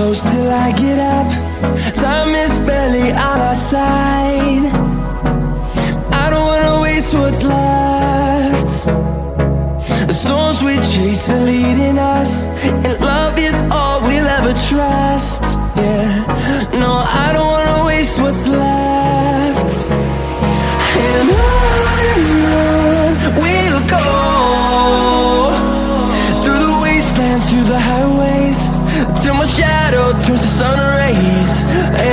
close till I get up. Time is barely on our side. I don't wanna waste what's left. The storms we chase are leading us, and love is all we'll ever trust. Yeah, no, I don't wanna waste what's left. And on we'll go, through the wastelands, through the highways, till my shadow turns to sun rays.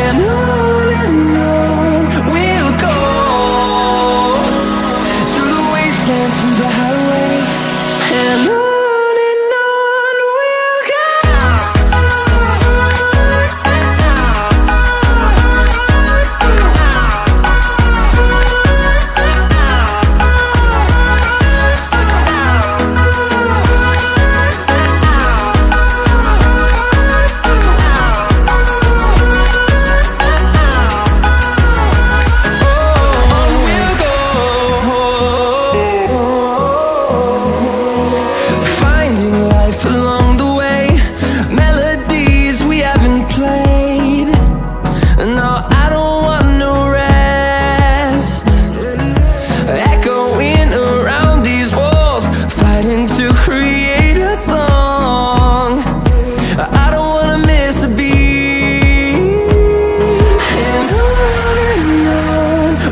And on we'll go, through the wastelands, through the highways, and on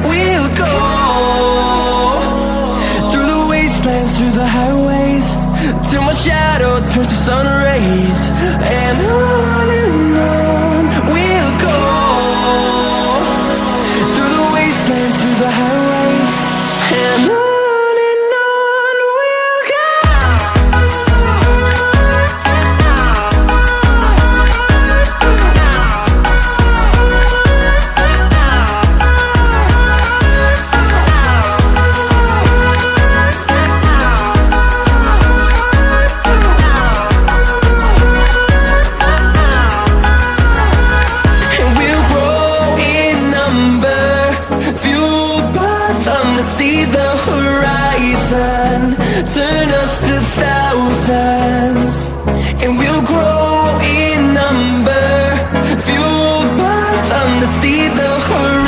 we'll go. Through the highways, till my shadow turns to sun rays. And on we'll go, through the wastelands, through the highways, and on we'll go. See the horizon, turn us to thousands, and we'll grow in number, fueled by them to see the horizon.